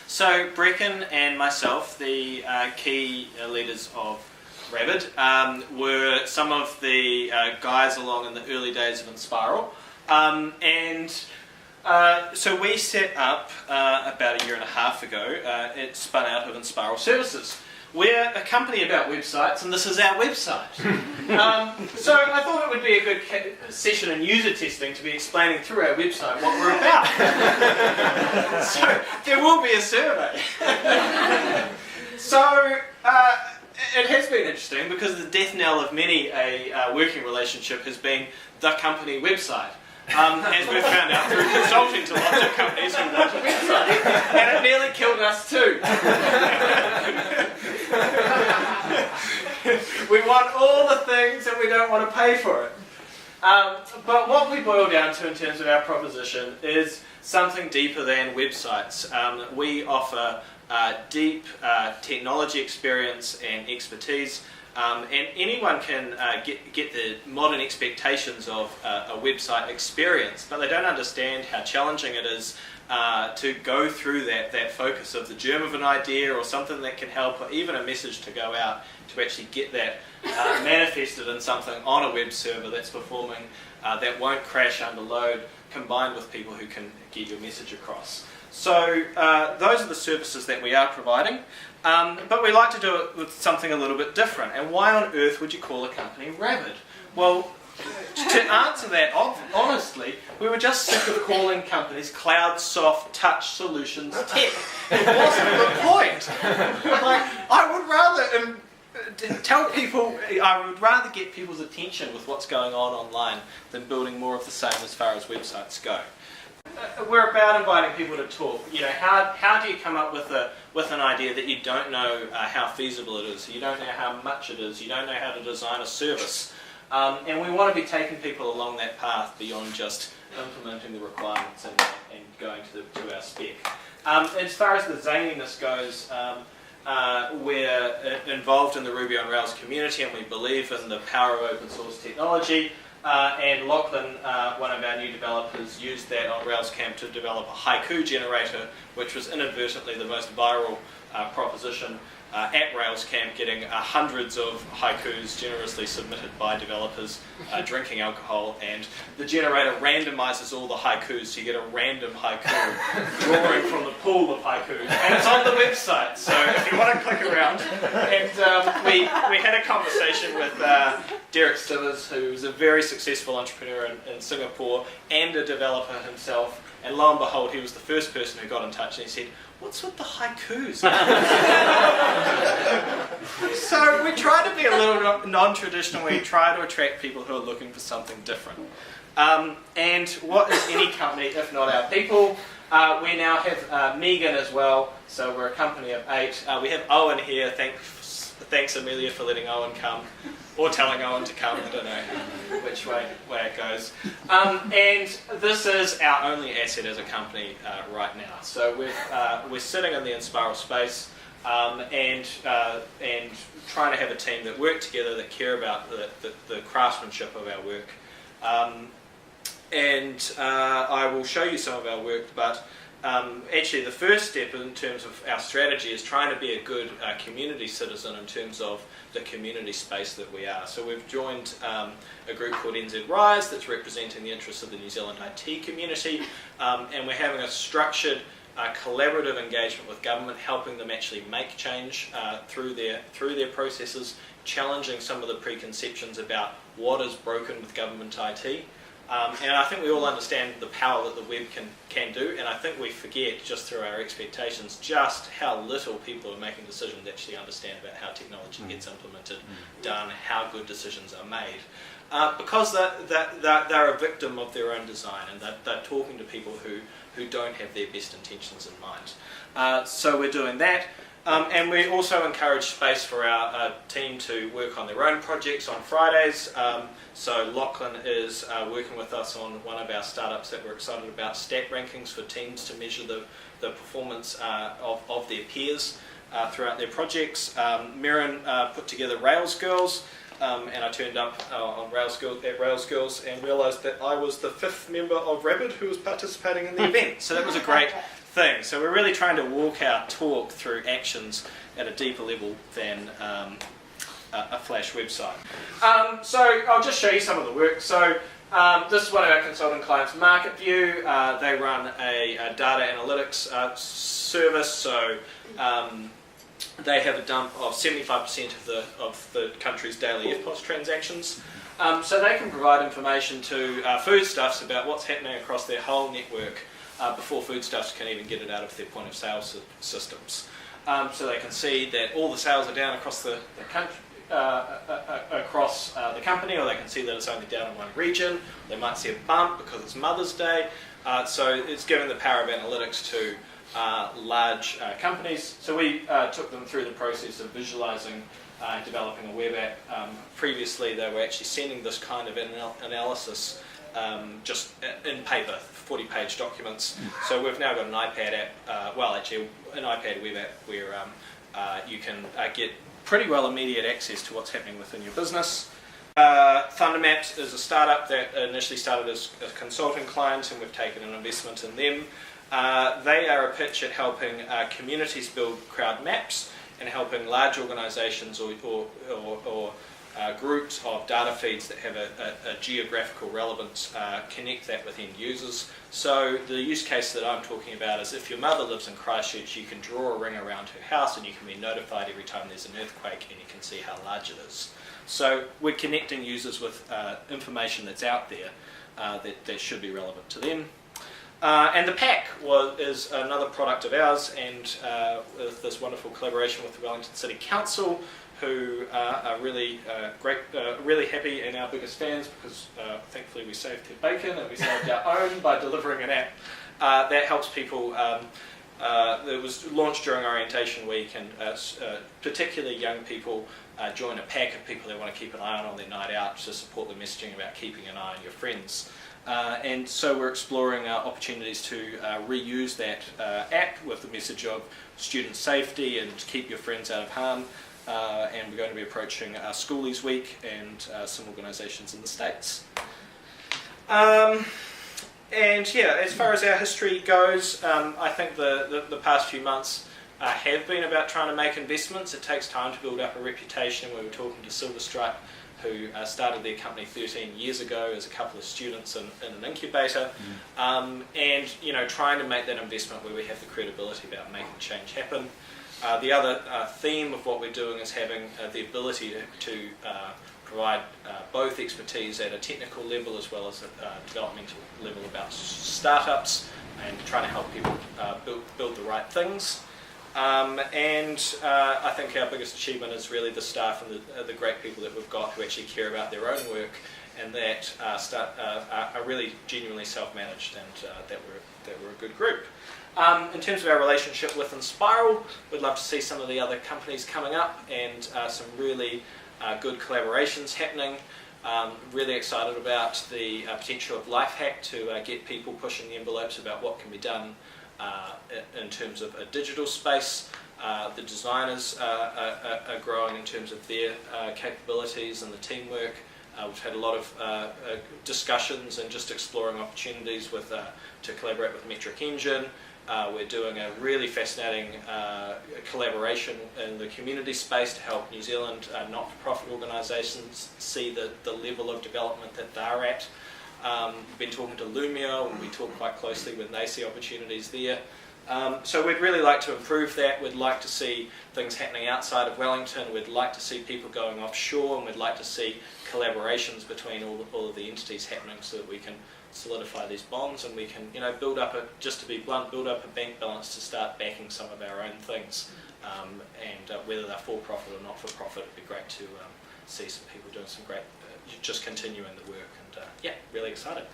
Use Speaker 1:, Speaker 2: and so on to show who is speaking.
Speaker 1: So Brecken and myself, the key leaders of Rabid, were some of the guys along in the early days of Enspiral. So we set up about a year and a half ago. It spun out of Enspiral Services. We're a company about websites, and this is our website. So I thought it would be a good session in user testing to be explaining through our website what we're about. So there will be a survey. So it has been interesting because the death knell of many a working relationship has been the company website. As we've found out through consulting to lots of companies who want a website, and it nearly killed us too. We want all the things and we don't want to pay for it. But what we boil down to in terms of our proposition is something deeper than websites. We offer deep technology experience and expertise. And anyone can get the modern expectations of a website experience, but they don't understand how challenging it is to go through that focus of the germ of an idea or something that can help, or even a message to go out to actually get that manifested in something on a web server that's performing, that won't crash under load, combined with people who can get your message across. So those are the services that we are providing. But we like to do it with something a little bit different. And why on earth would you call a company Rabid? Well, to answer that honestly, we were just sick of calling companies cloud, soft, touch solutions tech. It wasn't the point. Like, I would rather tell people, I would rather get people's attention with what's going on online than building more of the same as far as websites go. We're about inviting people to talk. You know, how do you come up with an idea that you don't know how feasible it is, you don't know how much it is, you don't know how to design a service, and we want to be taking people along that path beyond just implementing the requirements and going to our spec. As far as the zaniness goes, we're involved in the Ruby on Rails community, and we believe in the power of open source technology. And Lachlan, one of our new developers, used that on RailsCamp to develop a haiku generator, which was inadvertently the most viral proposition at RailsCamp, getting hundreds of haikus generously submitted by developers drinking alcohol, and the generator randomizes all the haikus, so you get a random haiku drawing from the pool of haikus, and it's on the website, so if you want to click around. And we had a conversation with Derek Stivers, who's a very successful entrepreneur in Singapore and a developer himself, and lo and behold, he was the first person who got in touch, and he said, "What's with the haikus?" So we try to be a little non-traditional. We try to attract people who are looking for something different. And what is any company if not our people? We now have Megan as well, so we're a company of 8. We have Owen here. Thanks Amelia for letting Owen come, or telling Owen to come, I don't know which way it goes. And this is our only asset as a company right now. So we're sitting in the Enspiral space and trying to have a team that work together, that care about the craftsmanship of our work. I will show you some of our work, but actually the first step in terms of our strategy is trying to be a good community citizen in terms of the community space that we are. So we've joined a group called NZ Rise that's representing the interests of the New Zealand IT community, and we're having a structured collaborative engagement with government, helping them actually make change through their processes, challenging some of the preconceptions about what is broken with government IT. And I think we all understand the power that the web can do, and I think we forget, just through our expectations, just how little people are making decisions that actually understand about how technology gets implemented, done, how good decisions are made. Because they're a victim of their own design, and they're talking to people who don't have their best intentions in mind. So we're doing that. And we also encourage space for our team to work on their own projects on Fridays. So Lachlan is working with us on one of our startups that we're excited about, stat rankings for teams to measure the performance of their peers throughout their projects. Mirren put together Rails Girls, and I turned up at Rails Girls and realised that I was the 5th member of Rabid who was participating in the event. So that was a great thing. So we're really trying to walk our talk through actions at a deeper level than a Flash website. So I'll just show you some of the work. So this is one of our consulting clients, Market View. They run a data analytics service. So they have a dump of 75% of the country's daily FPOS transactions. So they can provide information to foodstuffs about what's happening across their whole network before foodstuffs can even get it out of their point of sale systems. So they can see that all the sales are down across the country, across the company, or they can see that it's only down in one region. They might see a bump because it's Mother's Day. So it's given the power of analytics to large companies. So we took them through the process of visualizing developing a web app. Previously they were actually sending this kind of analysis just in paper, 40-page documents. So we've now got an iPad app, well actually an iPad web app where you can get pretty well immediate access to what's happening within your business. Thundermaps is a startup that initially started as a consulting client, and we've taken an investment in them. They are a pitch at helping communities build crowd maps and helping large organisations or groups of data feeds that have a geographical relevance connect that with end users. So the use case that I'm talking about is if your mother lives in Christchurch, you can draw a ring around her house and you can be notified every time there's an earthquake, and you can see how large it is. So we're connecting users with information that's out there that should be relevant to them. And the pack is another product of ours, and with this wonderful collaboration with the Wellington City Council, who are really great, really happy and our biggest fans, because thankfully we saved their bacon and we saved our own by delivering an app that helps people. It was launched during orientation week, and particularly young people join a pack of people they want to keep an eye on their night out to support the messaging about keeping an eye on your friends. And so we're exploring opportunities to reuse that app with the message of student safety and keep your friends out of harm. And we're going to be approaching Schoolies Week and some organisations in the States. And yeah, as far as our history goes, I think the past few months have been about trying to make investments. It takes time to build up a reputation. We were talking to Silver Stripe, who started their company 13 years ago as a couple of students in an incubator, and trying to make that investment where we have the credibility about making change happen. The other theme of what we're doing is having the ability to provide both expertise at a technical level as well as a developmental level about startups, and trying to help people build the right things. I think our biggest achievement is really the staff and the great people that we've got who actually care about their own work, and that are really genuinely self-managed, and that we're a good group. In terms of our relationship with Enspiral, we'd love to see some of the other companies coming up, and some really good collaborations happening. Really excited about the potential of Lifehack to get people pushing the envelopes about what can be done in terms of a digital space. The designers are growing in terms of their capabilities and the teamwork. We've had a lot of discussions and just exploring opportunities to collaborate with Metric Engine. We're doing a really fascinating collaboration in the community space to help New Zealand not-for-profit organisations see the level of development that they're at. We've been talking to Lumio, and we talk quite closely when they see opportunities there. So we'd really like to improve that. We'd like to see things happening outside of Wellington. We'd like to see people going offshore, and we'd like to see collaborations between all of the entities happening so that we can solidify these bonds, and we can, build up just to be blunt, build up a bank balance to start backing some of our own things. And whether they're for-profit or not-for-profit, it'd be great to see some people doing some great, just continuing the work, and yeah, really excited.